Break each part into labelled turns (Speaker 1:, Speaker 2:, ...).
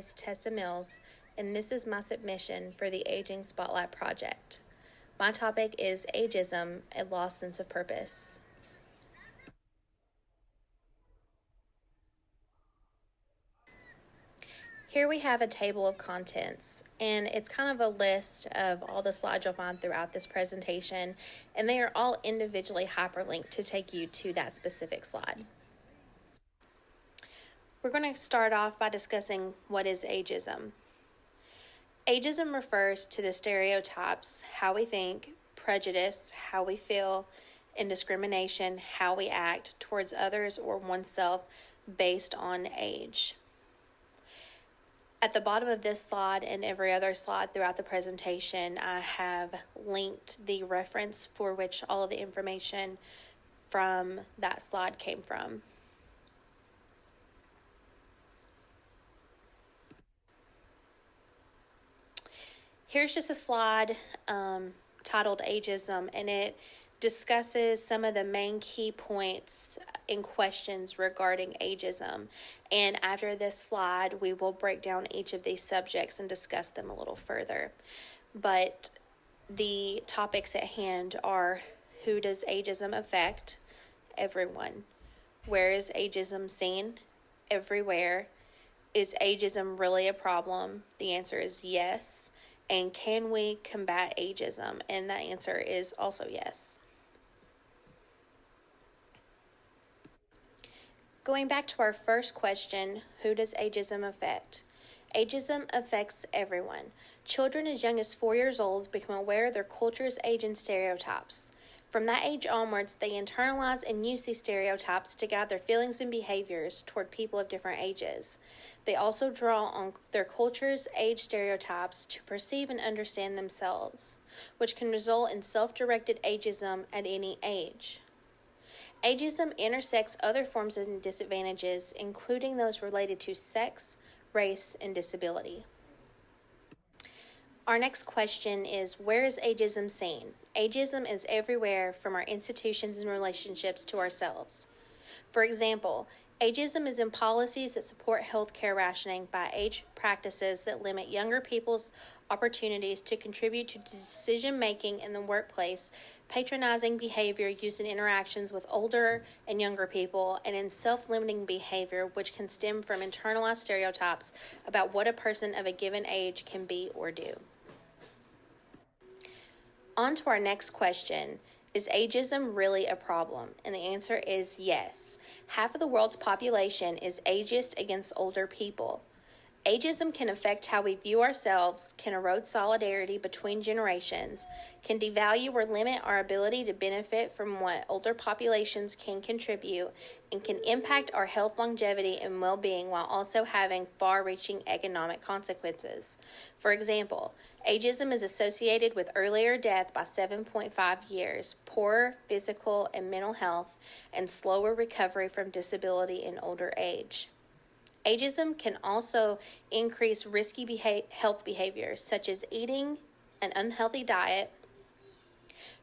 Speaker 1: Is Tessa Mills, and this is my submission for the Aging Spotlight Project. My topic is Ageism, a lost sense of purpose. Here we have a table of contents, and it's kind of a list of all the slides you'll find throughout this presentation, and they are all individually hyperlinked to take you to that specific slide. We're going to start off by discussing what is ageism. Ageism refers to the stereotypes, how we think, prejudice, how we feel, and discrimination, how we act towards others or oneself based on age. At the bottom of this slide and every other slide throughout the presentation, I have linked the reference for which all of the information from that slide came from. Here's just a slide titled Ageism, and it discusses some of the main key points and questions regarding ageism. And after this slide, we will break down each of these subjects and discuss them a little further. But the topics at hand are: who does ageism affect? Everyone. Where is ageism seen? Everywhere. Is ageism really a problem? The answer is yes. And can we combat ageism? And that answer is also yes. Going back to our first question, who does ageism affect? Ageism affects everyone. Children as young as 4 years old become aware of their culture's age and stereotypes. From that age onwards, they internalize and use these stereotypes to guide their feelings and behaviors toward people of different ages. They also draw on their culture's age stereotypes to perceive and understand themselves, which can result in self-directed ageism at any age. Ageism intersects other forms of disadvantages, including those related to sex, race, and disability. Our next question is, where is ageism seen? Ageism is everywhere, from our institutions and relationships to ourselves. For example, ageism is in policies that support healthcare rationing by age practices that limit younger people's opportunities to contribute to decision-making in the workplace, patronizing behavior used in interactions with older and younger people, and in self-limiting behavior which can stem from internalized stereotypes about what a person of a given age can be or do. On to our next question. Is ageism really a problem? And the answer is yes. Half of the world's population is ageist against older people. Ageism can affect how we view ourselves, can erode solidarity between generations, can devalue or limit our ability to benefit from what older populations can contribute, and can impact our health, longevity, and well-being while also having far-reaching economic consequences. For example, ageism is associated with earlier death by 7.5 years, poorer physical and mental health, and slower recovery from disability in older age. Ageism can also increase risky health behaviors such as eating an unhealthy diet,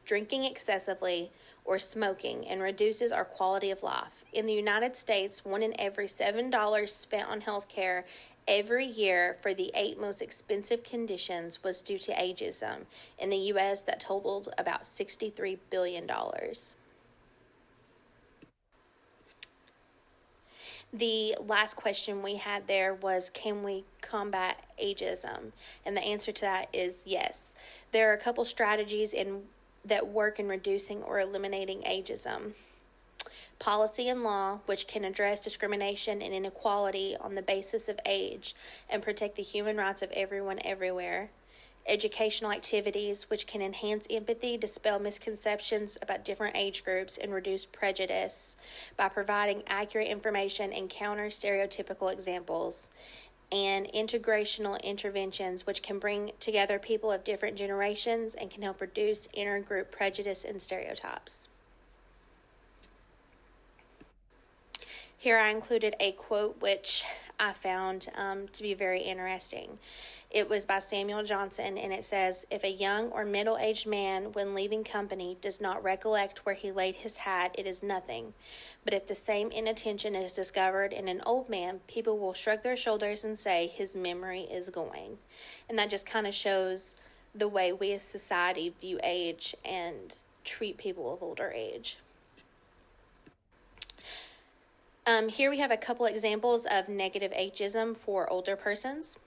Speaker 1: drinking excessively, or smoking, and reduces our quality of life. In the United States, 1 in every $7 spent on healthcare every year for the 8 most expensive conditions was due to ageism. In the U.S., that totaled about $63 billion. The last question we had there was, can we combat ageism? And the answer to that is yes. There are a couple strategies that work in reducing or eliminating ageism. Policy and law, which can address discrimination and inequality on the basis of age and protect the human rights of everyone everywhere. Educational activities, which can enhance empathy, dispel misconceptions about different age groups, and reduce prejudice by providing accurate information and counter stereotypical examples. And integrational interventions, which can bring together people of different generations and can help reduce intergroup prejudice and stereotypes. Here I included a quote which I found to be very interesting. It was by Samuel Johnson, and it says, if a young or middle-aged man, when leaving company, does not recollect where he laid his hat, it is nothing. But if the same inattention is discovered in an old man, people will shrug their shoulders and say his memory is going. And that just kind of shows the way we as society view age and treat people of older age. Here we have a couple examples of negative ageism for older persons.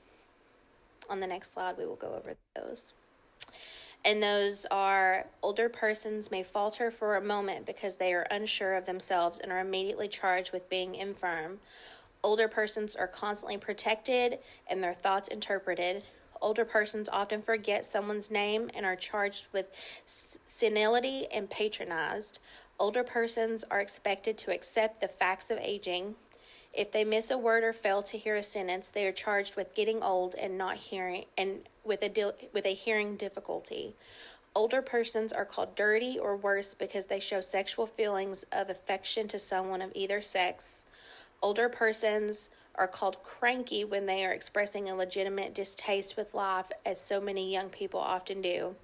Speaker 1: On the next slide, we will go over those. And those are, older persons may falter for a moment because they are unsure of themselves and are immediately charged with being infirm. Older persons are constantly protected and their thoughts interpreted. Older persons often forget someone's name and are charged with senility and patronized. Older persons are expected to accept the facts of aging. If they miss a word or fail to hear a sentence, they are charged with getting old and not hearing, and with a hearing difficulty. Older persons are called dirty or worse because they show sexual feelings of affection to someone of either sex. Older persons are called cranky when they are expressing a legitimate distaste with life, as so many young people often do.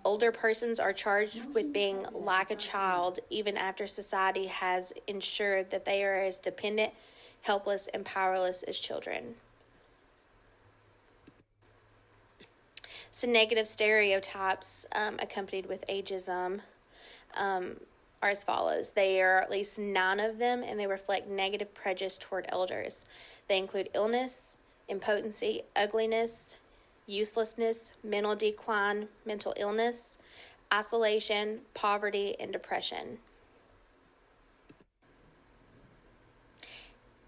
Speaker 1: Older persons are charged with being like a child, even after society has ensured that they are as dependent, helpless, and powerless as children. So negative stereotypes accompanied with ageism are as follows. There are at least 9 of them, and they reflect negative prejudice toward elders. They include illness, impotency, ugliness, uselessness, mental decline, mental illness, isolation, poverty, and depression.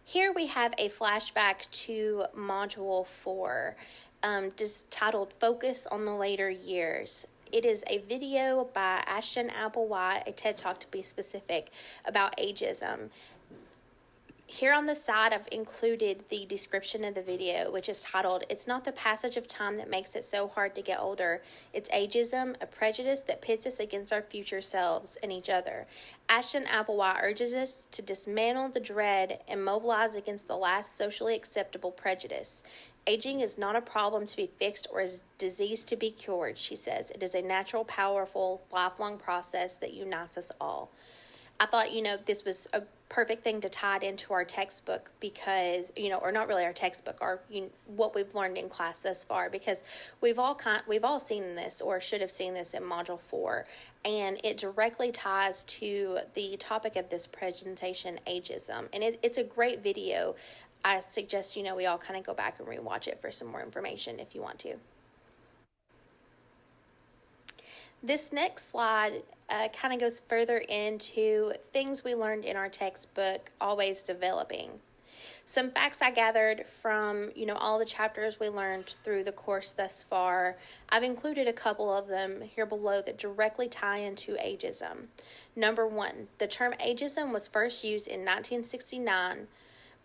Speaker 1: Here we have a flashback to Module 4, titled Focus on the Later Years. It is a video by Ashton Applewhite, a TED Talk to be specific, about ageism. Here on the side, I've included the description of the video, which is titled, It's Not the Passage of Time That Makes It So Hard to Get Older. It's ageism, a prejudice that pits us against our future selves and each other. Ashton Applewhite urges us to dismantle the dread and mobilize against the last socially acceptable prejudice. Aging is not a problem to be fixed or a disease to be cured, she says. It is a natural, powerful, lifelong process that unites us all. I thought, this was a perfect thing to tie it into our textbook because, or not really our textbook, what we've learned in class thus far, because we've all seen this or should have seen this in Module 4, and it directly ties to the topic of this presentation, ageism, and it's a great video. I suggest, we all kind of go back and rewatch it for some more information if you want to. This next slide kind of goes further into things we learned in our textbook, Always Developing. Some facts I gathered from, all the chapters we learned through the course thus far. I've included a couple of them here below that directly tie into ageism. Number 1, the term ageism was first used in 1969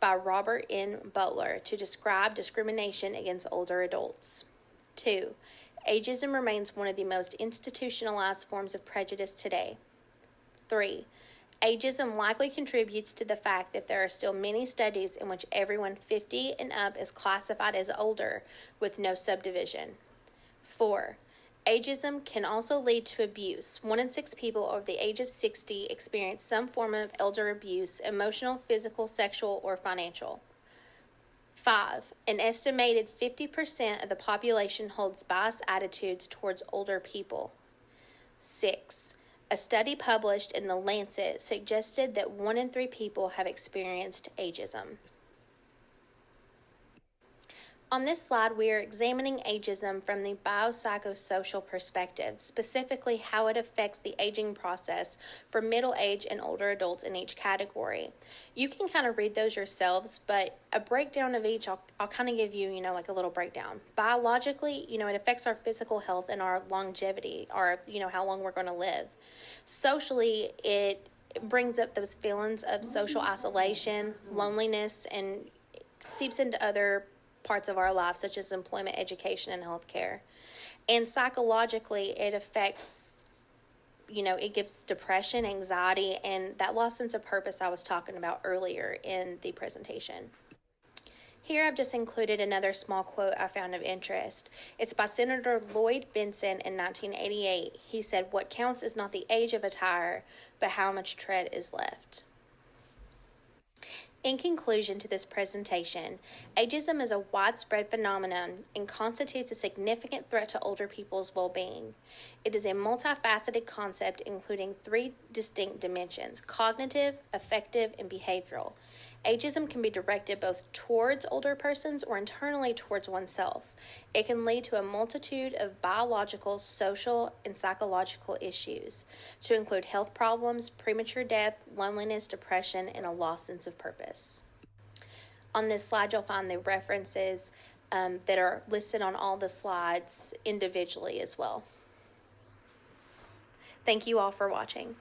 Speaker 1: by Robert N. Butler to describe discrimination against older adults. 2, ageism remains one of the most institutionalized forms of prejudice today. 3, ageism likely contributes to the fact that there are still many studies in which everyone 50 and up is classified as older with no subdivision. 4, ageism can also lead to abuse. 1 in 6 people over the age of 60 experience some form of elder abuse, emotional, physical, sexual, or financial. 5, an estimated 50% of the population holds biased attitudes towards older people. 6, a study published in The Lancet suggested that 1 in 3 people have experienced ageism. On this slide, we are examining ageism from the biopsychosocial perspective, specifically how it affects the aging process for middle-aged and older adults in each category. You can kind of read those yourselves, but a breakdown of each, I'll kind of give you, like a little breakdown. Biologically, it affects our physical health and our longevity, or, how long we're going to live. Socially, it brings up those feelings of social isolation, loneliness, and seeps into other parts of our lives, such as employment, education, and healthcare. And psychologically, it affects, it gives depression, anxiety, and that lost sense of purpose I was talking about earlier in the presentation. Here I've just included another small quote I found of interest. It's by Senator Lloyd Bentsen in 1988. He said, "What counts is not the age of a tire, but how much tread is left." In conclusion to this presentation, ageism is a widespread phenomenon and constitutes a significant threat to older people's well-being. It is a multifaceted concept including three distinct dimensions: cognitive, affective, and behavioral. Ageism can be directed both towards older persons or internally towards oneself. It can lead to a multitude of biological, social, and psychological issues, to include health problems, premature death, loneliness, depression, and a lost sense of purpose. On this slide, you'll find the references that are listed on all the slides individually as well. Thank you all for watching.